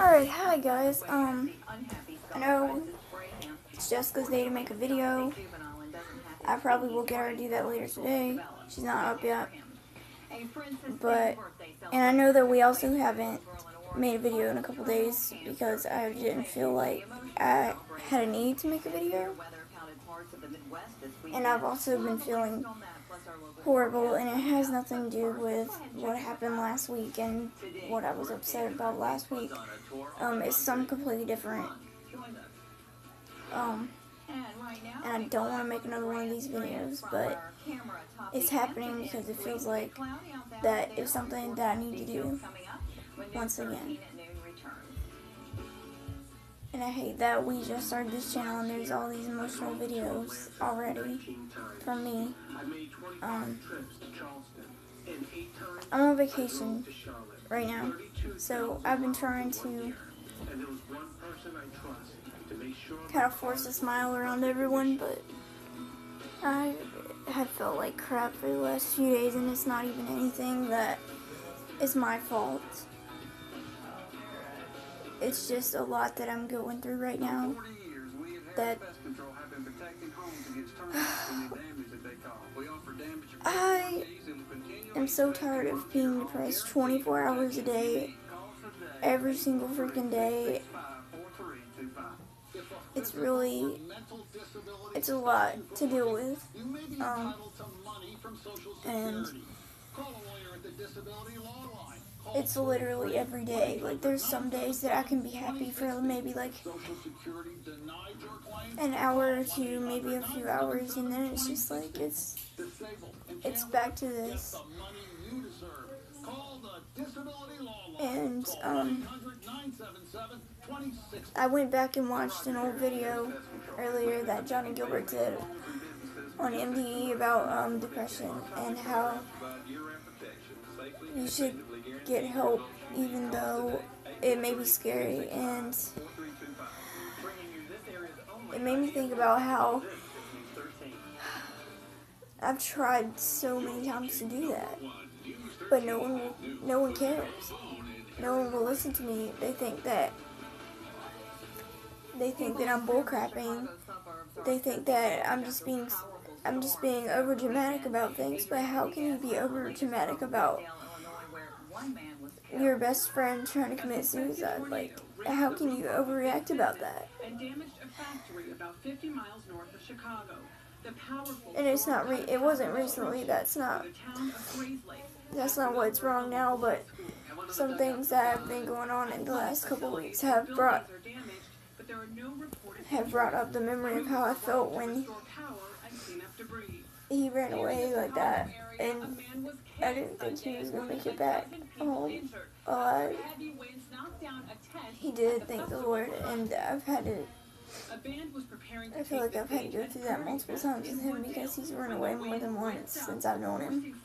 Alright, hi guys. I know it's Jessica's day to make a video. I probably will get her to do that later today. She's not up yet. And I know that we also haven't made a video in a couple days because I didn't feel like I had a need to make a video. And I've also been feeling horrible, and it has nothing to do with what happened last week and what I was upset about last week. It's something completely different. And I don't want to make another one of these videos, but it's happening because it feels like that is something that I need to do once again. And I hate that we just started this channel and there's all these emotional videos already from me. I'm on vacation right now, so I've been trying to kind of force a smile around everyone, but I have felt like crap for the last few days, and it's not even anything that is my fault. It's just a lot that I'm going through right now that I am so tired of being depressed 24 hours a day, every single freaking day. It's a lot to deal with, and it's literally every day. Like, there's some days that I can be happy for maybe like an hour or two, maybe a few hours, and then it's just like it's back to this. And I went back and watched an old video earlier that Johnny Gilbert did on MDE about depression and how you should get help even though it may be scary. And it made me think about how I've tried so many times to do that, but no one cares. No one will listen to me. They think that I'm bullcrapping. They think that I'm just being over dramatic about things. But how can you be over dramatic about your best friend trying to commit suicide? Like, how can you overreact about that? And it's not. It wasn't recently. That's not what's wrong now. But some things that have been going on in the last couple of weeks have brought up the memory of how I felt when he ran away like that, and I didn't think he was going to make it back home alive. He did, thank the Lord, and I feel like I've had to go through that multiple times with him because he's run away more than once since I've known him,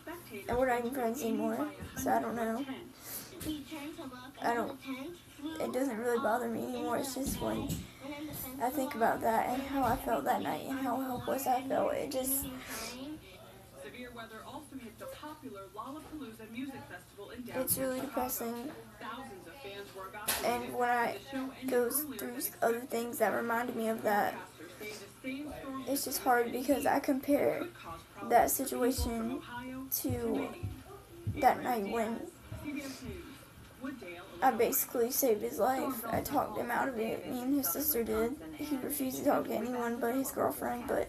and we're not even friends anymore, so I don't know. It doesn't really bother me anymore. It's just when I think about that and how I felt that night and how helpless I felt, it just... It's really depressing. And when I go through other things that reminded me of that, it's just hard because I compare that situation to that night when I basically saved his life. I talked him out of it. Me and his sister did. He refused to talk to anyone but his girlfriend, but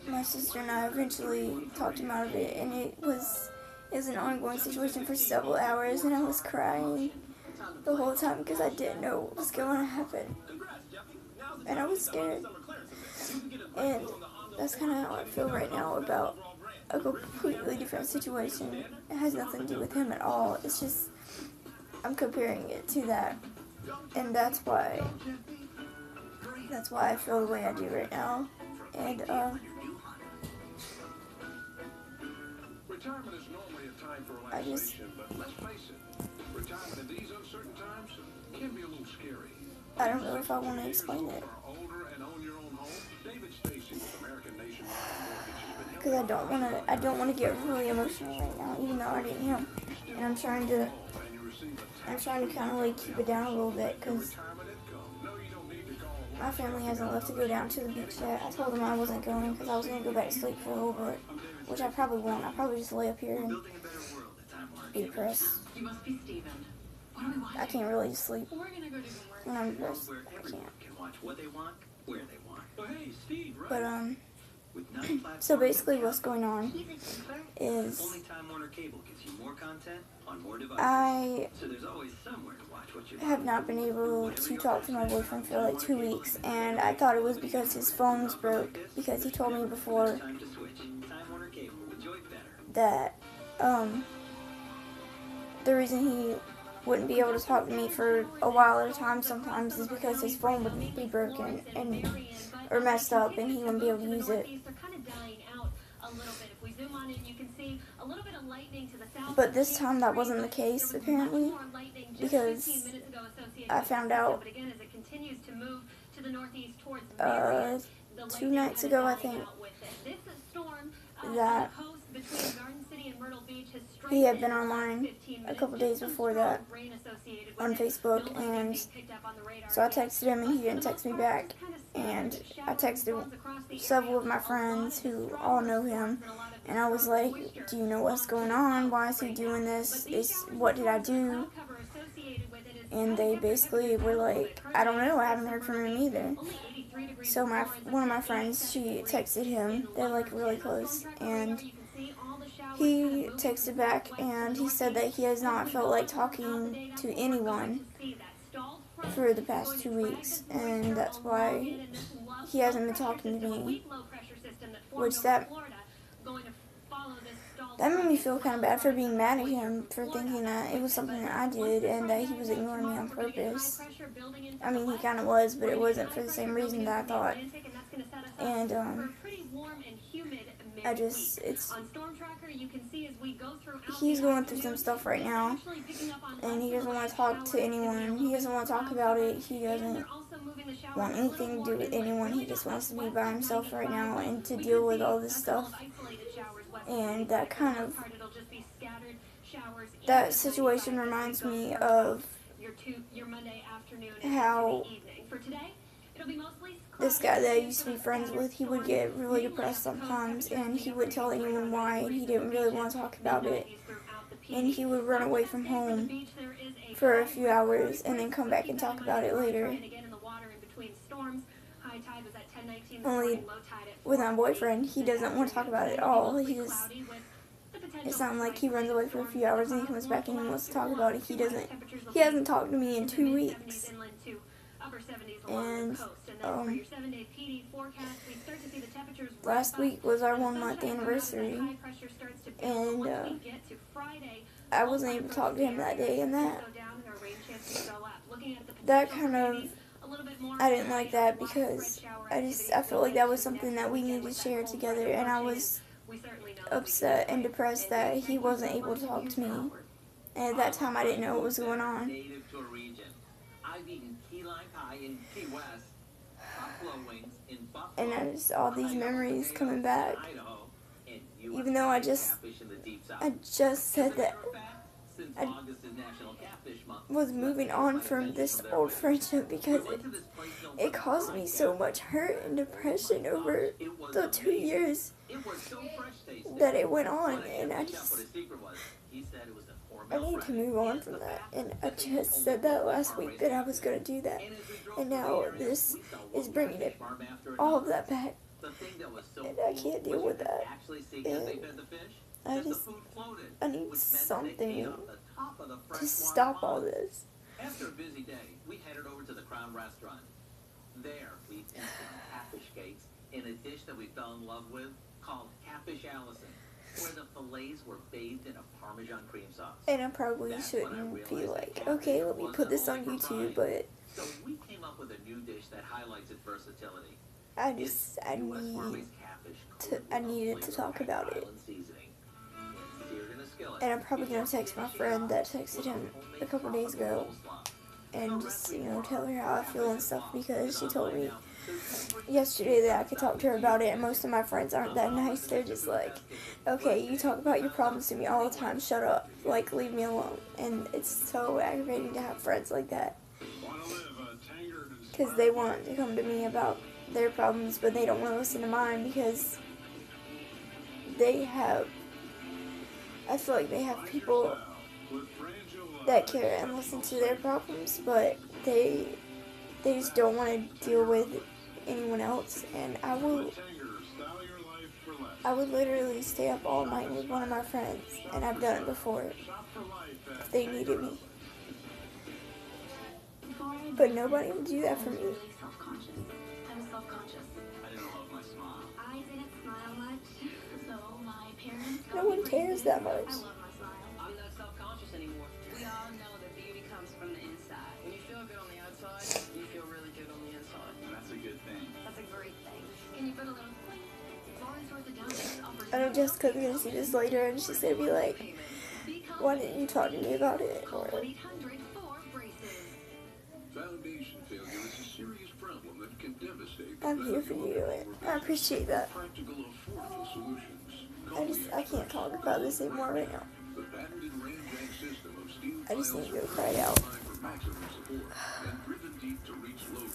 my sister and I eventually talked him out of it, and it was an ongoing situation for several hours, and I was crying the whole time because I didn't know what was going to happen, and I was scared. And that's kind of how I feel right now about a completely different situation. It has nothing to do with him at all. It's just I'm comparing it to that, and that's why I feel the way I do right now. And I just I don't know if I want to explain it because I don't want to get really emotional right now, even though I already am. And I'm trying to kind of like keep it down a little bit, because my family hasn't left to go down to the beach yet. I told them I wasn't going because I was going to go back to sleep for a little bit, which I probably won't. I'll probably just lay up here and be depressed. I can't really just sleep when I'm depressed. I can't. But, so basically what's going on is I have not been able to talk to my boyfriend for like 2 weeks, and I thought it was because his phone was broke, because he told me before that the reason he wouldn't be able to talk to me for a while at a time sometimes is because his phone would be broken or messed up, and he wouldn't be able to use it. But this time that wasn't the case, apparently, because I found out 2 nights ago, I think, that he had been online a couple days before that on Facebook, and so I texted him and he didn't text me back, and I texted several of my friends who all know him, and I was like, do you know what's going on? Why is he doing this? What did I do? And they basically were like, I don't know, I haven't heard from him either. So one of my friends, she texted him, they're like really close, and he texted back and he said that he has not felt like talking to anyone for the past 2 weeks, and that's why he hasn't been talking to me, which that made me feel kind of bad for being mad at him for thinking that it was something that I did and that he was ignoring me on purpose. I mean, he kind of was, but it wasn't for the same reason that I thought. And he's going through some stuff right now, and he doesn't want to talk to anyone. He doesn't want to talk about it. He doesn't want anything to do with anyone. He just wants to be by himself right now and to deal with all this stuff. And that situation reminds me of how this guy that I used to be friends with, he would get really depressed sometimes, and he would tell anyone why, and he didn't really want to talk about it. And he would run away from home for a few hours and then come back and talk about it later. Only with my boyfriend, he doesn't want to talk about it at all. It's not like he runs away for a few hours and he comes back and he wants to talk about it. He hasn't talked to me in 2 weeks. And last week was our 1-month anniversary, and I wasn't able to talk to him that day, and that kind of, I didn't like that, because I felt like that was something that we needed to share together, and I was upset and depressed that he wasn't able to talk to me, and at that time I didn't know what was going on. And all these memories coming back, even though I just said that I was moving on from this old friendship, because it caused me so much hurt and depression over the 2 years that it went on, and I need to move on from that, and I just said that last week that I was going to do that, and now this is bringing all of that back, and I can't deal with that, and I need something to stop all this. After a busy day, we headed over to the Crown Restaurant. There, we tasted catfish cakes in a dish that we fell in love with called Catfish Allison, where the fillets were bathed in a Parmesan cream sauce. And I probably shouldn't be like, okay, let me put this on YouTube, but so we came up with a new dish that highlights its versatility. I needed to talk about it. And I'm probably going to text my friend that texted him a couple days ago and just, tell her how I feel and stuff, because she told me yesterday that I could talk to her about it, and most of my friends aren't that nice. They're just like, okay, you talk about your problems to me all the time, shut up, like, leave me alone. And it's so aggravating to have friends like that, because they want to come to me about their problems, but they don't want to listen to mine, because I feel like they have people that care and listen to their problems, but they just don't want to deal with anyone else. And I would literally stay up all night with one of my friends, and I've done it before if they needed me. But nobody would do that for me. I was self-conscious. I didn't love my smile. I didn't smile much, so my parents got No me one cares that much. I love my smile. I'm not self-conscious anymore. We all know that beauty comes from the inside. When you feel good on the outside, you feel really good on the inside. That's a good thing. That's a great thing. Can you put a little Florence Orthodontics offers I know Jessica's gonna see this later, and she's gonna be like, why didn't you talk to me about it? Or 1-800 for braces. Foundation failure is a serious problem that can devastate the I'm here for you, and I appreciate that. practical, affordable solutions. I can't talk about this anymore right now. The patented Ramjack system of steel I just need to go files cry it out. for maximum support and driven deep to reach low